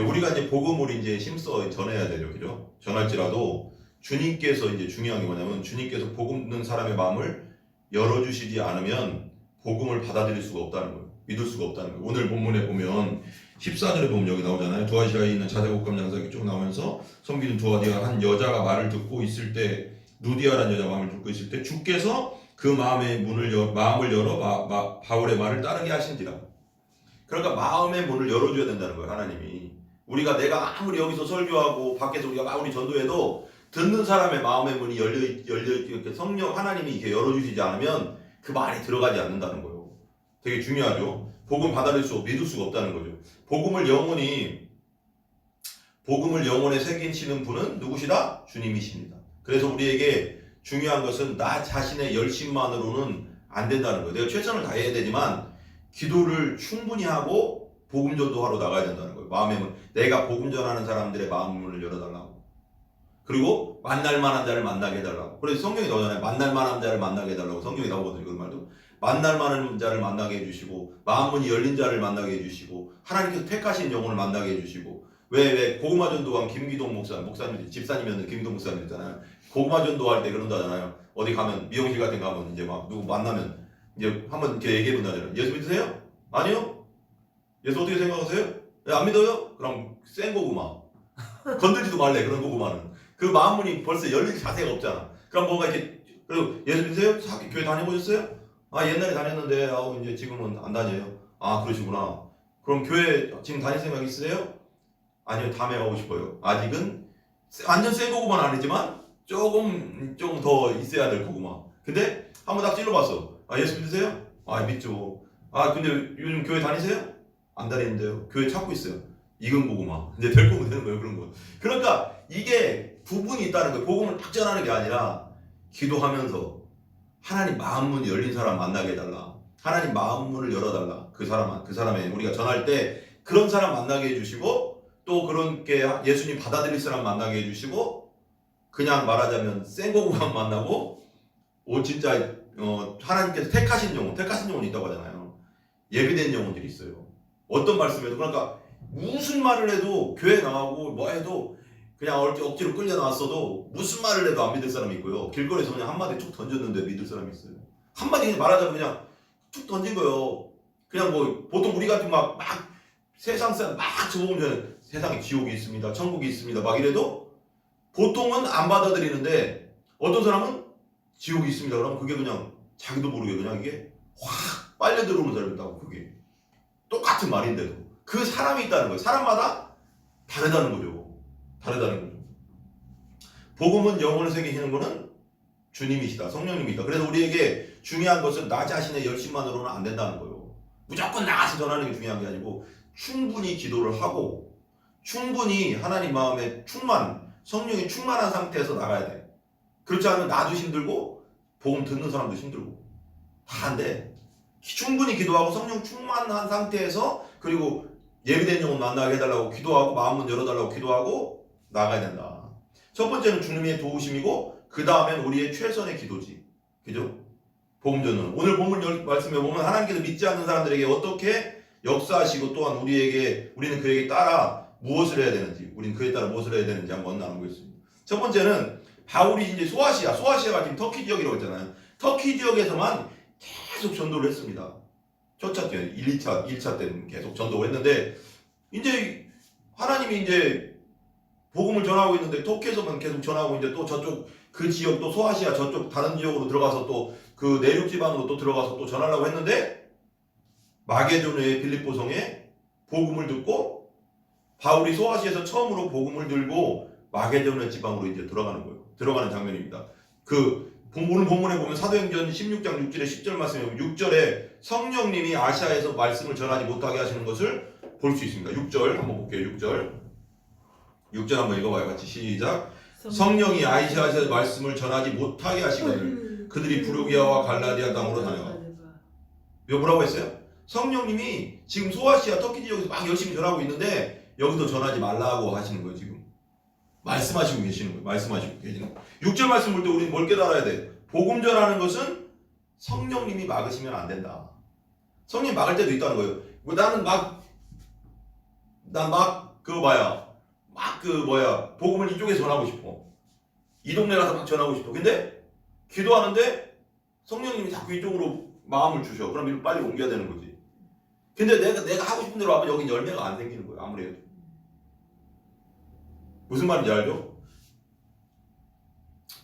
우리가 이제 복음을 이제 힘써 전해야 되죠, 그죠? 전할지라도 주님께서 이제 중요한 게 뭐냐면 주님께서 복음 듣는 사람의 마음을 열어주시지 않으면 복음을 받아들일 수가 없다는 거예요. 믿을 수가 없다는 거예요. 오늘 본문에 보면 14절에 보면 여기 나오잖아요. 두아시아에 있는 자세곡감 장사기 쭉 나오면서 섬기는 두아디아 한 여자가 말을 듣고 있을 때, 루디아라는 여자 마음을 듣고 있을 때 주께서 그 마음의 마음을 열어 바울의 말을 따르게 하신지라. 그러니까 마음의 문을 열어줘야 된다는 거예요, 하나님이. 내가 아무리 여기서 설교하고 밖에서 우리가 아무리 전도해도 듣는 사람의 마음의 문이 열려 성령 하나님이 이렇게 열어주시지 않으면 그 말이 들어가지 않는다는 거예요. 되게 중요하죠. 복음 받아들일 수 믿을 수가 없다는 거죠. 복음을 영혼에 새기시는 분은 누구시다? 주님이십니다. 그래서 우리에게 중요한 것은 나 자신의 열심만으로는 안 된다는 거예요. 내가 최선을 다해야 되지만 기도를 충분히 하고 복음 전도하러 나가야 된다는 거예요. 마음의 문. 내가 복음 전하는 사람들의 마음 문을 열어달라고. 그리고 만날 만한 자를 만나게 해달라고. 그래서 성경에 나오잖아요. 만날 만한 자를 만나게 해달라고 성경에 나오거든요. 그 말도. 만날 만한 자를 만나게 해주시고 마음 문이 열린 자를 만나게 해주시고 하나님께서 택하신 영혼을 만나게 해주시고 왜 고구마 전도한 김기동 목사님 집사님이었는데 김기동 목사님 있잖아요. 고구마 전도할 때 그런다잖아요. 어디 가면 미용실 같은 거 가면 이제 막 누구 만나면 이제 한번 이렇게 얘기해 본다잖아요. 예수 믿으세요? 아니요? 예수 어떻게 생각하세요? 안 믿어요? 그럼 센 고구마. 건들지도 말래, 그런 고구마는. 그 마음문이 벌써 열릴 자세가 없잖아. 그럼 뭔가 이렇게, 그리고 예수 믿으세요? 교회 다녀보셨어요? 옛날에 다녔는데, 이제 지금은 안 다녀요. 그러시구나. 그럼 교회 지금 다닐 생각 있으세요? 아니요, 다음에 가고 싶어요. 아직은 완전 센 고구마는 아니지만, 조금 더 있어야 될 고구마. 근데 한번 딱 찔러봤어. 예수 믿으세요? 믿죠. 근데 요즘 교회 다니세요? 안 다니는데요. 교회 찾고 있어요. 익은 고구마. 이제 될 거면 되는 거예요, 그런 거. 그러니까 이게 부분이 있다는 거예요. 복음을 딱 전하는 게 아니라 기도하면서 하나님 마음 문이 열린 사람 만나게 해달라. 하나님 마음 문을 열어달라. 그 사람의 우리가 전할 때 그런 사람 만나게 해주시고 또 그런 게 예수님 받아들일 사람 만나게 해주시고 그냥 말하자면 센 고구마 만나고 진짜 하나님께서 택하신 영혼이 있다고 하잖아요. 예비된 영혼들이 있어요. 어떤 말씀에도 그러니까 무슨 말을 해도 교회 나가고 뭐 해도 그냥 억지로 끌려 나왔어도 무슨 말을 해도 안 믿을 사람이 있고요. 길거리에서 그냥 한마디 툭 던졌는데 믿을 사람이 있어요. 한마디 그냥 말하자면 그냥 툭 던진 거예요. 그냥 보통 우리 같은 막 세상 사람 막 저보면 전에 세상에 지옥이 있습니다. 천국이 있습니다. 막 이래도 보통은 안 받아들이는데 어떤 사람은 지옥이 있습니다. 그러면 그게 그냥 자기도 모르게 그냥 이게 확 빨려 들어오는 사람이 있다고. 그게 똑같은 말인데도 그 사람이 있다는 거예요. 사람마다 다르다는 거죠. 복음은 영혼을 새기시는 분은 주님이시다. 성령님이다. 그래서 우리에게 중요한 것은 나 자신의 열심만으로는 안 된다는 거예요. 무조건 나가서 전하는 게 중요한 게 아니고 충분히 기도를 하고 충분히 하나님 마음에 성령이 충만한 상태에서 나가야 돼. 그렇지 않으면 나도 힘들고 복음 듣는 사람도 힘들고 다 안 돼. 충분히 기도하고 성령 충만한 상태에서 그리고 예비된 영혼 만나게 해달라고 기도하고 마음문 열어달라고 기도하고 나가야 된다. 첫 번째는 주님의 도우심이고 그 다음엔 우리의 최선의 기도지. 그죠? 복음 전은 오늘 본문 말씀에 보면 하나님께서 믿지 않는 사람들에게 어떻게 역사하시고 또한 우리는 그에게 따라 무엇을 해야 되는지 우리는 그에 따라 무엇을 해야 되는지 한번 나눠보겠습니다. 첫 번째는 바울이 이제 소아시아가 지금 터키 지역이라고 했잖아요. 터키 지역에서만 계속 전도를 했습니다. 첫 차 때 1차 때는 계속 전도를 했는데 이제 하나님이 이제 복음을 전하고 있는데 터키에서만 계속 전하고 이제 또 저쪽 그 지역 또 소아시아 저쪽 다른 지역으로 들어가서 또 그 내륙 지방으로 또 들어가서 또 전하려고 했는데 마게도냐의 빌립보성에 복음을 듣고 바울이 소아시아에서 처음으로 복음을 들고 마게도냐 지방으로 이제 들어가는 장면입니다. 오늘 본문에 보면 사도행전 16장 6절에 10절 말씀에 6절에 성령님이 아시아에서 말씀을 전하지 못하게 하시는 것을 볼 수 있습니다. 6절 한번 볼게요. 6절 한번 읽어봐요. 같이 시작. 성령이 아시아에서 말씀을 전하지 못하게 하시거늘 그들이 부르기아와 갈라디아 땅으로 다녀가. 뭐라고 했어요? 성령님이 지금 소아시아 터키 지역에서 막 열심히 전하고 있는데 여기도 전하지 말라고 하시는 거예요. 지금 말씀하시고 계시는 거예요. 6절 말씀 볼 때 우리는 뭘 깨달아야 돼? 복음 전하는 것은 성령님이 막으시면 안 된다. 성령님 막을 때도 있다는 거예요. 나는 그거 봐야 막 복음을 이쪽에 전하고 싶어. 이 동네 가서 막 전하고 싶어. 근데 기도하는데 성령님이 자꾸 이쪽으로 마음을 주셔. 그럼 이로 빨리 옮겨야 되는 거지. 근데 내가 하고 싶은 대로 하면 여긴 열매가 안 생기는 거야. 아무리 해도. 무슨 말인지 알죠?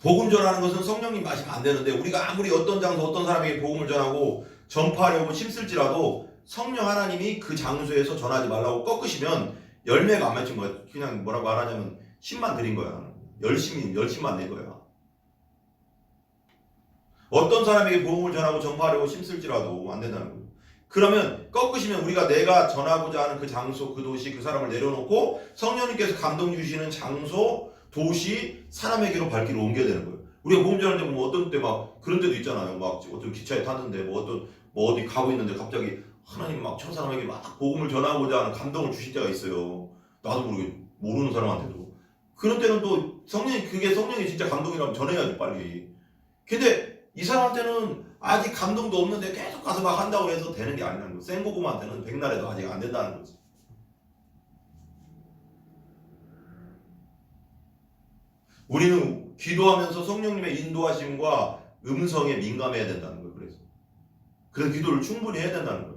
복음 전하는 것은 성령님 마시면 안 되는데 우리가 아무리 어떤 장소 어떤 사람에게 복음을 전하고 전파하려고 힘쓸지라도 성령 하나님이 그 장소에서 전하지 말라고 꺾으시면 열매가 안 맺힌 거야. 그냥 뭐라고 말하냐면 힘만 드린 거야. 열심만 낸 거야. 어떤 사람에게 복음을 전하고 전파하려고 힘쓸지라도 안 된다는 거예요. 그러면 꺾으시면 우리가 내가 전하고자 하는 그 장소, 그 도시, 그 사람을 내려놓고 성령님께서 감동 주시는 장소, 도시, 사람에게로 발길을 옮겨야 되는 거예요. 우리가 복음 전할 때 보면 어떤 때 막 그런 데도 있잖아요. 막 어떤 기차에 탔는데 뭐 어디 가고 있는데 갑자기 하나님 막 저 사람에게 막 복음을 전하고자 하는 감동을 주실 때가 있어요. 나도 모르는 사람한테도. 그런 때는 또 그게 성령이 진짜 감동이라면 전해야지 빨리. 근데 이 사람한테는 아직 감동도 없는데 계속 가서 막 한다고 해서 되는 게 아니라는 거예요. 생고구마한테는 백날에도 아직 안 된다는 거지. 우리는 기도하면서 성령님의 인도하심과 음성에 민감해야 된다는 거예요. 그래서 기도를 충분히 해야 된다는 거예요.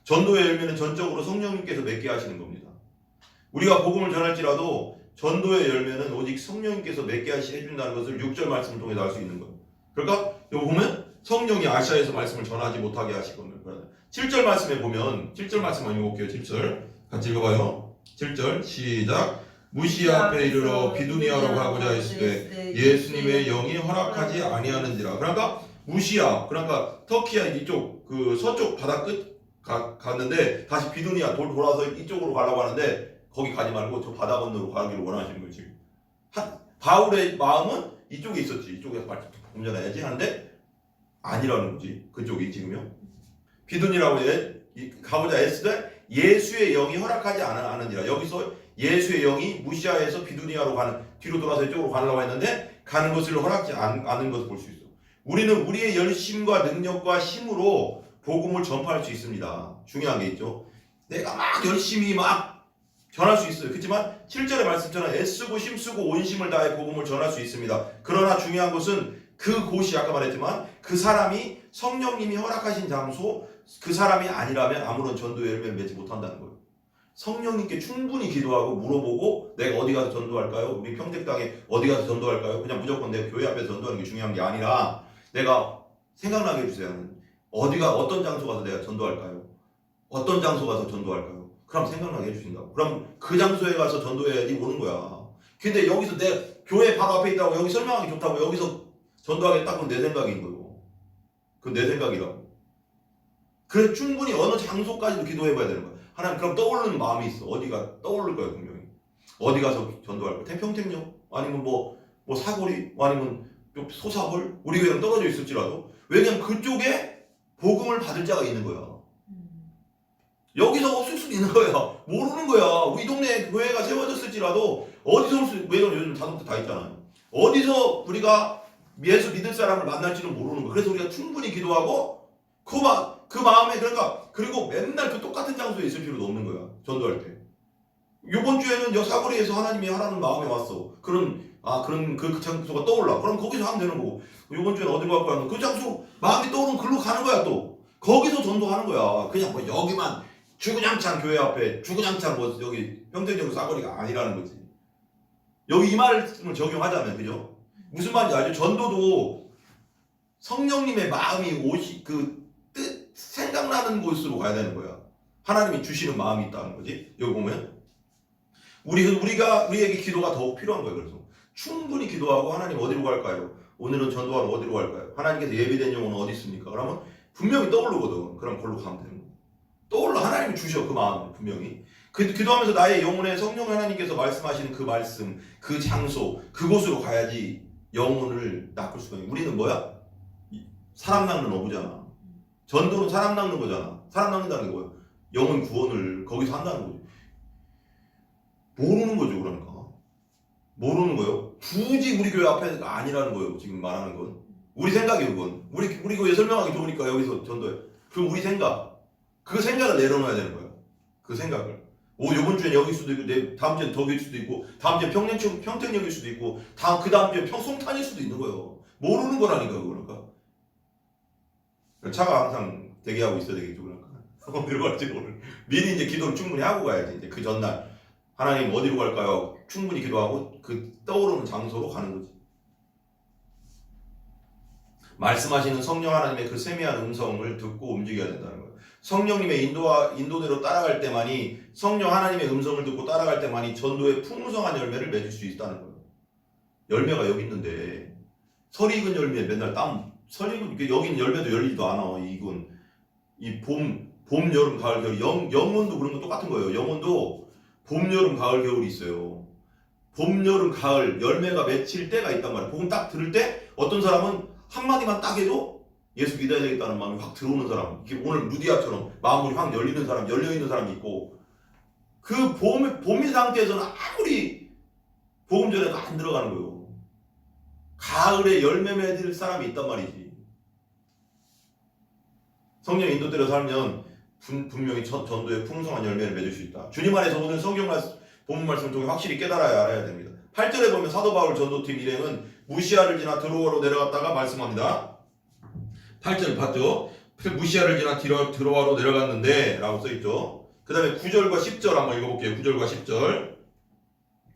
전도의 열매는 전적으로 성령님께서 맺게 하시는 겁니다. 우리가 복음을 전할지라도 전도의 열매는 오직 성령님께서 맺게 해준다는 것을 6절 말씀을 통해서 알 수 있는 거예요. 그러니까 여기 보면 성령이 아시아에서 말씀을 전하지 못하게 하실 겁니다. 7절 말씀에 보면 7절 말씀 한번 읽어볼게요. 7절 같이 읽어봐요. 7절 시작. 무시아 앞에 이르러 비두니아로 가고자 했을 때 예수님의 영이 허락하지 아니하는지라. 그러니까 무시아, 그러니까 터키야 이쪽 그 서쪽 바다 끝 갔는데 다시 비두니아 돌아서 이쪽으로 가려고 하는데 거기 가지 말고 저 바다 건너로 가기를 원하시는 거지. 바울의 마음은 이쪽에 있었지. 이쪽에서 복음 전해야지 하는데 아니라는 거지. 그쪽이 지금요. 비두니라고 가고자 했을 때 예수의 영이 허락하지 않은지라. 여기서 예수의 영이 무시아에서 비두니아로 가는, 뒤로 돌아서 이쪽으로 가려고 했는데 가는 것을 허락하지 않은 것을 볼 수 있어. 우리는 우리의 열심과 능력과 힘으로 복음을 전파할 수 있습니다. 중요한 게 있죠. 내가 막 열심히 막 전할 수 있어요. 그렇지만 7절의 말씀처럼 애쓰고 힘쓰고 온심을 다해 복음을 전할 수 있습니다. 그러나 중요한 것은 그 곳이 아까 말했지만 그 사람이 성령님이 허락하신 장소, 그 사람이 아니라면 아무런 전도의 열매를 맺지 못한다는 거예요. 성령님께 충분히 기도하고 물어보고 내가 어디 가서 전도할까요? 우리 평택당에 어디 가서 전도할까요? 그냥 무조건 내가 교회 앞에서 전도하는 게 중요한 게 아니라 내가 생각나게 해주세요. 어떤 장소 가서 내가 전도할까요? 어떤 장소 가서 전도할까요? 그럼 생각나게 해주신다고. 그럼 그 장소에 가서 전도해야지 오는 거야. 근데 여기서 내가 교회 바로 앞에 있다고 여기 설명하기 좋다고 여기서 전도하겠다. 그건 내 생각인 거예요. 그건 내 생각이라고. 그래서 충분히 어느 장소까지도 기도해봐야 되는 거야. 하나님, 그럼 떠오르는 마음이 있어. 어디가 떠오를 거야 분명히. 어디 가서 전도할 거야. 평택역 아니면 뭐 사거리 아니면 소사골 우리 교회랑 떨어져 있을지라도 왜냐면 그쪽에 복음을 받을 자가 있는 거야. 여기서 없을 수도 있는 거야. 모르는 거야. 우리 동네에 교회가 세워졌을지라도 어디서 왜냐면 요즘 자동차 다 있잖아요. 어디서 우리가 예수 믿을 사람을 만날지는 모르는 거야. 그래서 우리가 충분히 기도하고 그 마음에 그리고 맨날 그 똑같은 장소에 있을 필요도 없는 거야. 전도할 때. 요번 주에는 사거리에서 하나님이 하라는 마음에 왔어. 그런 그 장소가 떠올라. 그럼 거기서 하면 되는 거고. 요번 주에는 어디로 갈 거야? 그 장소 마음이 떠오르면 글로 가는 거야 또. 거기서 전도하는 거야. 그냥 뭐 여기만 주구장창 교회 앞에 주구장창 뭐 여기 평택역 사거리가 아니라는 거지. 여기 이 말씀을 적용하자면 그죠? 무슨 말인지 알죠? 전도도 성령님의 마음이 생각나는 곳으로 가야 되는 거야. 하나님이 주시는 마음이 있다는 거지. 여기 보면 우리에게 기도가 더욱 필요한 거예요. 그래서 충분히 기도하고 하나님 어디로 갈까요? 오늘은 전도하러 어디로 갈까요? 하나님께서 예비된 영혼은 어디 있습니까? 그러면 분명히 떠오르거든. 그럼 그걸로 가면 되는 거야. 떠올라. 하나님이 주셔 그 마음을 분명히. 기도하면서 나의 영혼에 성령 하나님께서 말씀하시는 그 말씀, 그 장소, 그곳으로 가야지 영혼을 낚을 수가 있는. 우리는 뭐야? 사람 낚는 어부잖아. 전도는 사람 낚는 거잖아. 사람 낚는다는 게 뭐야? 영혼 구원을 거기서 한다는 거지. 모르는 거죠, 그러니까. 모르는 거예요. 굳이 우리 교회 앞에가 아니라는 거예요, 지금 말하는 건. 우리 생각이에요, 그건. 우리 교회 설명하기 좋으니까 여기서 전도해. 그럼 우리 생각. 그 생각을 내려놔야 되는 거예요. 그 생각을. 요번 주엔 여기일 수도 있고, 다음 주엔 덕일 수도 있고, 다음 주엔 평택역일 수도 있고, 그 다음 주엔 평송탄일 수도 있는 거예요. 모르는 거라니까, 그러니까. 차가 항상 대기하고 있어야 되겠죠, 그러니까. 어디로 갈지 오늘. 미리 이제 기도를 충분히 하고 가야지, 이제 그 전날. 하나님 어디로 갈까요? 충분히 기도하고, 그 떠오르는 장소로 가는 거지. 말씀하시는 성령 하나님의 그 세미한 음성을 듣고 움직여야 된다는 거예요. 성령님의 인도대로 따라갈 때만이, 성령 하나님의 음성을 듣고 따라갈 때만이 전도의 풍성한 열매를 맺을 수 있다는 거예요. 열매가 여기 있는데 설이 익은 열매 맨날 설이 익은 여긴 열매도 열리지도 않아. 이건 이 봄, 여름, 가을, 겨울 영혼도 그런 거 똑같은 거예요. 영혼도 봄, 여름, 가을, 겨울이 있어요. 봄, 여름, 가을 열매가 맺힐 때가 있단 말이에요. 복음 딱 들을 때 어떤 사람은 한마디만 딱 해도 예수 믿어야 되겠다는 마음이 확 들어오는 사람, 이렇게 오늘 루디아처럼 마음이 확 열리는 사람, 열려있는 사람이 있고, 그 봄인 상태에서는 아무리 복음 전에도 안 들어가는 거예요. 가을에 열매 맺을 사람이 있단 말이지. 성령 인도대로 살면 분명히 전도의 풍성한 열매를 맺을 수 있다. 주님 안에서 오늘 성경 본문 말씀을 통해 확실히 알아야 됩니다. 8절에 보면 사도 바울 전도팀 일행은 무시아를 지나 드로아로 내려갔다가 말씀합니다. 8절 봤죠? 무시아를 지나 드로아로 내려갔는데 라고 써있죠. 그 다음에 9절과 10절 한번 읽어볼게요. 9절과 10절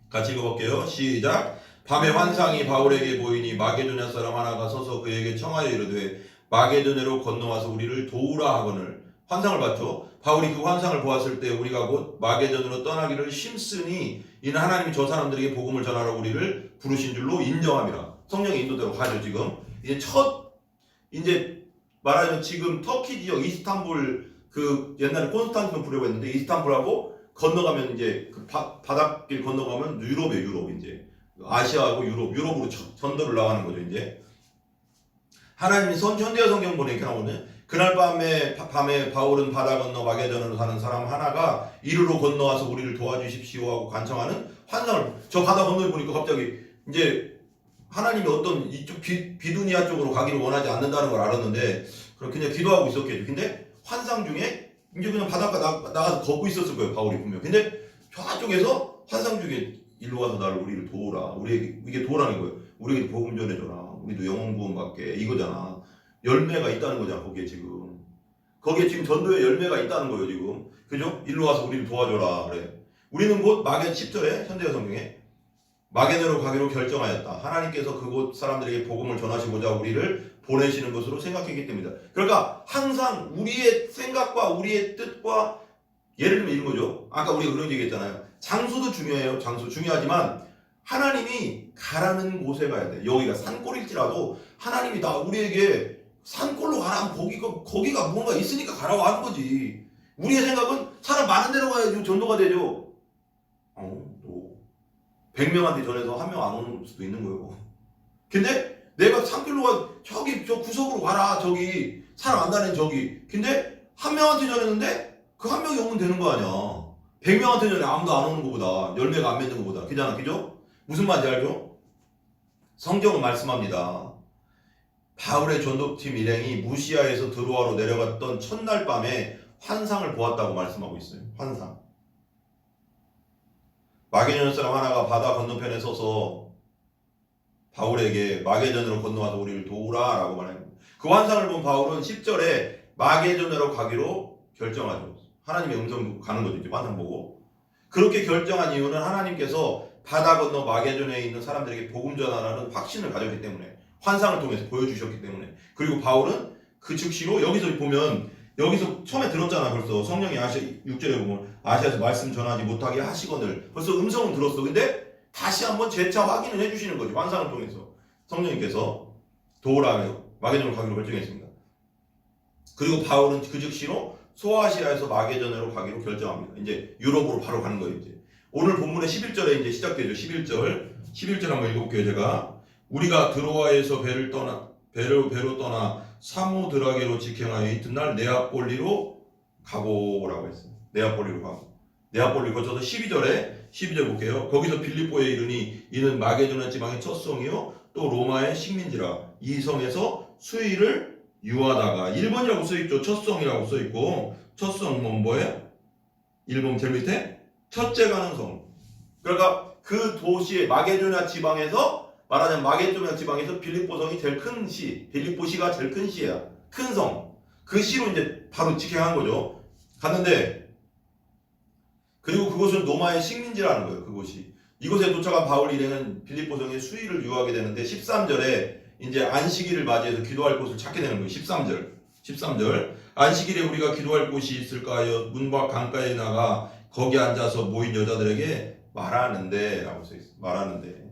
같이 읽어볼게요. 시작. 밤에 환상이 바울에게 보이니 마게도냐 사람 하나가 서서 그에게 청하여 이르되 마게도냐로 건너와서 우리를 도우라 하거늘. 환상을 봤죠. 바울이 그 환상을 보았을 때 우리가 곧 마게도냐로 떠나기를 힘쓰니 이는 하나님이 저 사람들에게 복음을 전하러 우리를 부르신 줄로 인정함이라. 성령의 인도대로 가죠. 지금 이제 말하자면 지금 터키 지역 이스탄불, 그 옛날에 콘스탄티노플이라고 했는데 이스탄불하고 건너가면 이제 그 바닷길 건너가면 유럽이에요. 유럽. 이제 아시아하고 유럽으로 전도를 나가는 거죠. 이제 하나님이 현대어 성경 보내 이렇게 나오네. 그날 밤에 바울은 바다 건너 마게도냐로 사는 사람 하나가 이리로 건너와서 우리를 도와주십시오 하고 간청하는 환상을, 저 바다 건너에 보니까 갑자기 이제 하나님이 어떤 이쪽 비두니아 쪽으로 가기를 원하지 않는다는 걸 알았는데 그냥 기도하고 있었겠죠. 근데 환상 중에 이제 그냥 바닷가 나가서 걷고 있었을 거예요. 바울이 분명. 근데 저쪽에서 환상 중에 일로 와서 우리를 도우라. 우리에게 이게 도우라는 거예요. 우리에게 복음 전해줘라. 우리도 영혼 구원 받게. 이거잖아. 열매가 있다는 거잖아. 거기에 지금 전도에 열매가 있다는 거예요. 지금. 그죠? 일로 와서 우리를 도와줘라. 그래. 우리는 곧 10절에 현대어 성경에 마게도냐로 가기로 결정하였다. 하나님께서 그곳 사람들에게 복음을 전하시고자 우리를 보내시는 것으로 생각했기 때문이다. 그러니까 항상 우리의 생각과 우리의 뜻과, 예를 들면 이런 거죠. 아까 우리가 그런 얘기 했잖아요. 장소도 중요해요. 장소 중요하지만 하나님이 가라는 곳에 가야 돼. 여기가 산골일지라도 하나님이 우리에게 산골로 가라면 거기가 뭔가 있으니까 가라고 하는 거지. 우리의 생각은 사람 많은 데로 가야지 전도가 되죠. 100명한테 전해서 1명 안 오는 수도 있는 거예요. 근데 내가 산길로 저기 저 구석으로 가라. 저기 사람 안 다니는 저기. 근데 1명한테 전했는데 그 1명이 오면 되는 거 아니야. 100명한테 전에 아무도 안 오는 것보다, 열매가 안 맺는 것보다. 그잖아. 그죠? 무슨 말인지 알죠? 성경은 말씀합니다. 바울의 전도팀 일행이 무시아에서 드로아로 내려갔던 첫날 밤에 환상을 보았다고 말씀하고 있어요. 환상. 마게도냐 사람 하나가 바다 건너편에 서서 바울에게 마게도냐로 건너와서 우리를 도우라 라고 말합니다. 그 환상을 본 바울은 10절에 마게도냐로 가기로 결정하죠. 하나님의 음성 듣고 가는 거죠. 이제 환상 보고. 그렇게 결정한 이유는 하나님께서 바다 건너 마게도냐에 있는 사람들에게 복음 전하라는 확신을 가졌기 때문에, 환상을 통해서 보여주셨기 때문에. 그리고 바울은 그 즉시로 여기서 처음에 들었잖아. 벌써 성령이 6절에 보면 아시아에서 말씀 전하지 못하게 하시거늘, 벌써 음성은 들었어. 근데 다시 한번 재차 확인을 해주시는 거죠. 환상을 통해서 성령님께서 도우라 마게도냐로 가기로 결정했습니다. 그리고 바울은 그 즉시로 소아시아에서 마게도냐로 가기로 결정합니다. 이제 유럽으로 바로 가는 거예요. 이제 오늘 본문의 11절에 이제 시작되죠. 11절 한번 읽어볼게요. 제가 우리가 드로아에서 배로 떠나 사모드라게로 직행하여 이튿날 네아폴리로 가고라고 했어요. 네아폴리로 가고. 네아폴리 거쳐서 12절 볼게요. 거기서 빌립보에 이르니 이는 마게도냐 지방의 첫 성이요 또 로마의 식민지라. 이 성에서 수일을 유하다가, 1번이라고 써있죠. 첫 성이라고 써있고, 첫 성 뭐예요? 1번 제일 밑에 첫째 가능성. 그러니까 그 도시의 마게도냐 지방에서 말하자면 마게도냐 지방에서 빌립보성이 제일 큰 시, 빌립보시가 제일 큰 시야. 큰 성. 그 시로 이제 바로 직행한 거죠. 갔는데 그리고 그곳은 로마의 식민지라는 거예요. 그곳이. 이곳에 도착한 바울 일행은 빌립보성의 수위를 유하게 되는데 13절에 이제 안식일을 맞이해서 기도할 곳을 찾게 되는 거예요. 13절. 안식일에 우리가 기도할 곳이 있을까요? 문 밖 강가에 나가 거기 앉아서 모인 여자들에게 말하는데 라고 써있어요. 말하는데.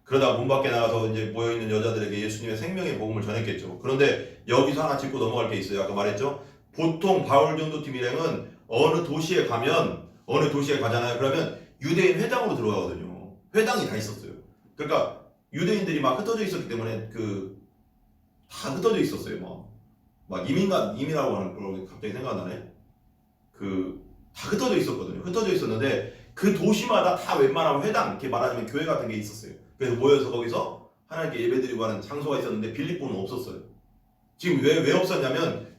그러다 문 밖에 나가서 이제 모여있는 여자들에게 예수님의 생명의 복음을 전했겠죠. 그런데 여기서 하나 짚고 넘어갈 게 있어요. 아까 말했죠. 보통 바울 전도팀 일행은 어느 도시에 가잖아요. 그러면 유대인 회당으로 들어가거든요. 회당이 다 있었어요. 그러니까 유대인들이 막 흩어져 있었기 때문에 다 흩어져 있었어요. 막 이민이라고 하는 걸 갑자기 생각나네. 다 흩어져 있었거든요. 흩어져 있었는데 그 도시마다 다 웬만하면 회당, 이렇게 말하자면 교회 같은 게 있었어요. 그래서 모여서 거기서 하나님께 예배드리고 하는 장소가 있었는데 빌립보는 없었어요. 지금 왜 없었냐면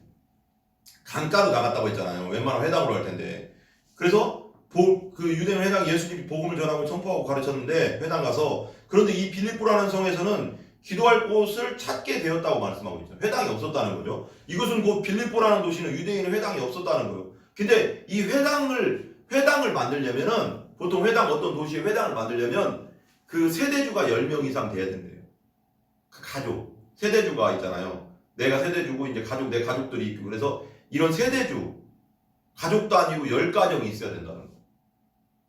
강가로 나갔다고 했잖아요. 웬만하면 회당으로 할 텐데. 그래서 그 유대인 회당 예수님이 복음을 전하고 선포하고 가르쳤는데 회당 가서 그런데 이 빌립보라는 성에서는 기도할 곳을 찾게 되었다고 말씀하고 있죠. 회당이 없었다는 거죠. 이것은 곧 빌립보라는 도시는 유대인의 회당이 없었다는 거예요. 근데 이 회당을 만들려면은 보통 어떤 도시의 회당을 만들려면 그 세대주가 10명 이상 돼야 된대요. 그 가족 세대주가 있잖아요. 내가 세대주고 이제 내 가족들이 있고 그래서 이런 세대주 가족 단위로 10가정이 있어야 된다는 거.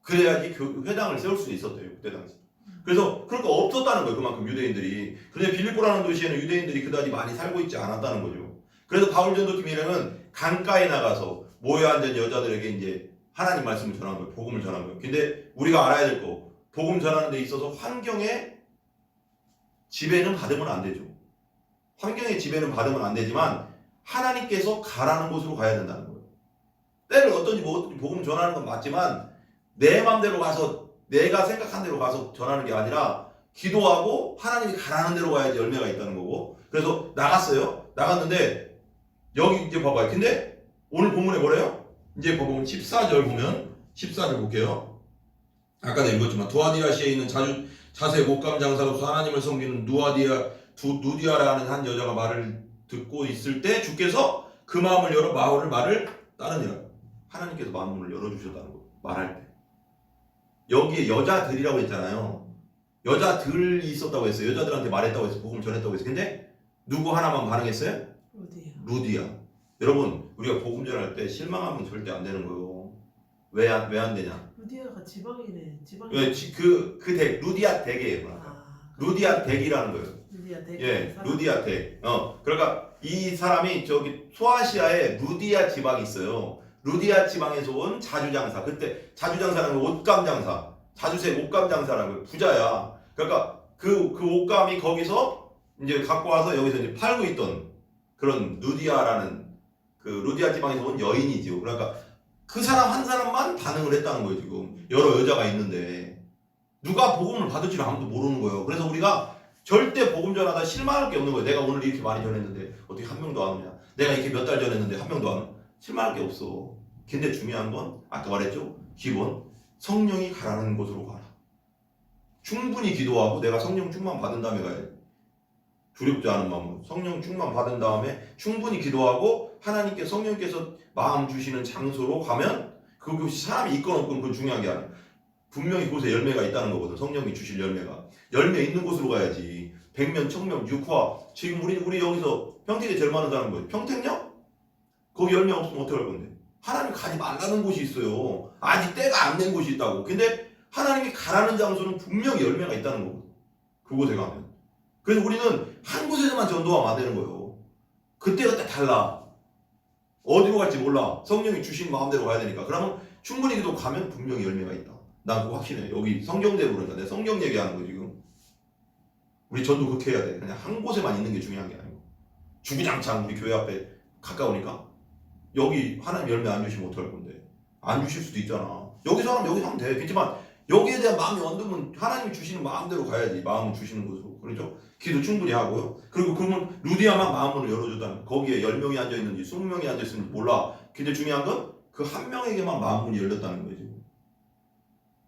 그래야지 회당을 세울 수 있었대요. 그때 당시. 그래서 그러니까 없었다는 거예요. 그만큼 유대인들이. 그런데 빌립보라는 도시에는 유대인들이 그다지 많이 살고 있지 않았다는 거죠. 그래서 바울 전도팀 일행은 강가에 나가서 모여 앉은 여자들에게 이제 하나님 말씀을 전한 거예요. 복음을 전한 거예요. 근데 우리가 알아야 될 거, 복음 전하는 데 있어서 환경의 지배는 받으면 안 되죠. 환경의 지배는 받으면 안 되지만 하나님께서 가라는 곳으로 가야 된다는 거예요. 때는 어떤지 복음 전하는 건 맞지만 내 맘대로 가서 내가 생각한 대로 가서 전하는 게 아니라 기도하고 하나님이 가라는 대로 가야지 열매가 있다는 거고. 그래서 나갔는데 여기 이제 봐봐요. 근데 오늘 본문에 뭐래요? 이제 보면 14절 보면 14절 볼게요. 아까도 읽었지만 두아디아시에 있는 자색 옷감 장사로서 하나님을 섬기는 누디아라는 한 여자가 말을 듣고 있을 때 주께서 그 마음을 열어 바울을 말을 따르니라. 하나님께서 마음을 열어주셨다는 거 말할 때. 여기에 여자들이라고 했잖아요. 여자들이 있었다고 했어요. 여자들한테 말했다고 했어요. 복음 전했다고 했어요. 근데 누구 하나만 반응했어요? 루디아. 여러분 우리가 복음 전할 때 실망하면 절대 안 되는 거예요. 왜 안 되냐? 루디아가 지방이네. 왜 루디아 댁이에요. 루디아 댁이라는 거예요. 루디아 댁. 예, 루디아 댁. 그러니까 이 사람이 저기 소아시아에 루디아 지방이 있어요. 루디아 지방에서 온 자주장사. 그때 자주장사라는 옷감 장사. 자주색 옷감 장사라는 거예요. 부자야. 그러니까 그 옷감이 거기서 이제 갖고 와서 여기서 이제 팔고 있던 그런 루디아라는 그 루디아 지방에서 온 여인이죠. 그러니까 그 사람 한 사람만 반응을 했다는 거예요. 지금 여러 여자가 있는데 누가 복음을 받을지를 아무도 모르는 거예요. 그래서 우리가 절대 복음 전하다 실망할 게 없는 거예요. 내가 오늘 이렇게 많이 전했는데 어떻게 한 명도 안 오냐? 내가 이렇게 몇 달 전했는데 한 명도 안 오냐? 실망할 게 없어. 근데 중요한 건 아까 말했죠. 기본 성령이 가라는 곳으로 가라. 충분히 기도하고 내가 성령 충만 받은 다음에 가야 돼. 두렵지 않은 마음으로 성령 충만 받은 다음에 충분히 기도하고 하나님께 성령께서 마음 주시는 장소로 가면 그것이 사람이 있건 없건 그건 중요한 게 아니야. 분명히 그곳에 열매가 있다는 거거든. 성령이 주실 열매가. 열매 있는 곳으로 가야지. 백면, 청면, 육화. 지금 우리 여기서 평택에 제일 많은 사람은 뭐예요? 평택역? 거기 열매 없으면 어떻게 할 건데? 하나님 가지 말라는 곳이 있어요. 아직 때가 안 된 곳이 있다고. 근데 하나님이 가라는 장소는 분명히 열매가 있다는 거거든. 그곳에 가면. 그래서 우리는 한 곳에서만 전도하면 안 되는 거예요. 그때 달라. 어디로 갈지 몰라. 성령이 주신 마음대로 가야 되니까. 그러면 충분히 기도 가면 분명히 열매가 있다. 난 그거 확신해. 여기 성경대로 그러니까 내가 성경 얘기하는 거 지금. 우리 전도 그렇게 해야 돼. 그냥 한 곳에만 있는 게 중요한 게 아니고. 주구장창 우리 교회 앞에 가까우니까 여기 하나님 열매 안 주시면 어떡할 건데. 안 주실 수도 있잖아. 여기서 하면 돼. 그렇지만 여기에 대한 마음이 원두면 하나님이 주시는 마음대로 가야지. 마음을 주시는 곳으로. 그렇죠? 기도 충분히 하고요. 그리고 그러면 루디아만 마음을 열어줬다는 거기에 10명이 앉아있는지 20명이 앉아있는지 몰라. 근데 중요한 건 그 한 명에게만 마음문이 열렸다는 거지.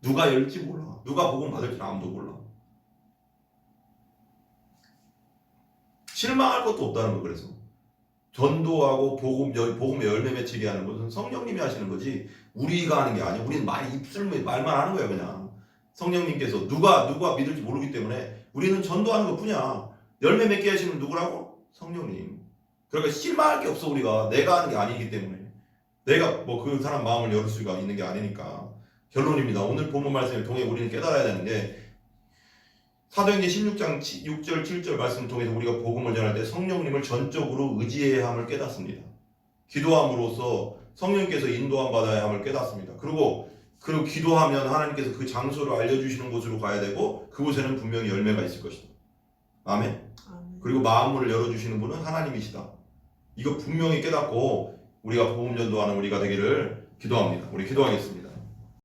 누가 열지 몰라. 누가 복음 받을지 아무도 몰라. 실망할 것도 없다는 거. 그래서 전도하고 복음의 열매 맺히게 하는 것은 성령님이 하시는 거지 우리가 하는 게 아니야. 우리는 말만 하는 거야. 그냥 성령님께서 누가 믿을지 모르기 때문에 우리는 전도하는 것뿐이야. 열매 맺게 하시는 누구라고? 성령님. 그러니까 실망할 게 없어. 우리가 내가 하는 게 아니기 때문에. 내가 뭐 그 사람 마음을 열 수가 있는 게 아니니까. 결론입니다. 오늘 본문 말씀을 통해 우리는 깨달아야 되는 게 사도행전 16장 6절 7절 말씀을 통해서 우리가 복음을 전할 때 성령님을 전적으로 의지해야 함을 깨닫습니다. 기도함으로써 성령님께서 인도함 받아야 함을 깨닫습니다. 그리고 기도하면 하나님께서 그 장소를 알려주시는 곳으로 가야 되고 그곳에는 분명히 열매가 있을 것이다. 아멘. 그리고 마음문을 열어주시는 분은 하나님이시다. 이거 분명히 깨닫고 우리가 복음 전도하는 우리가 되기를 기도합니다. 우리 기도하겠습니다.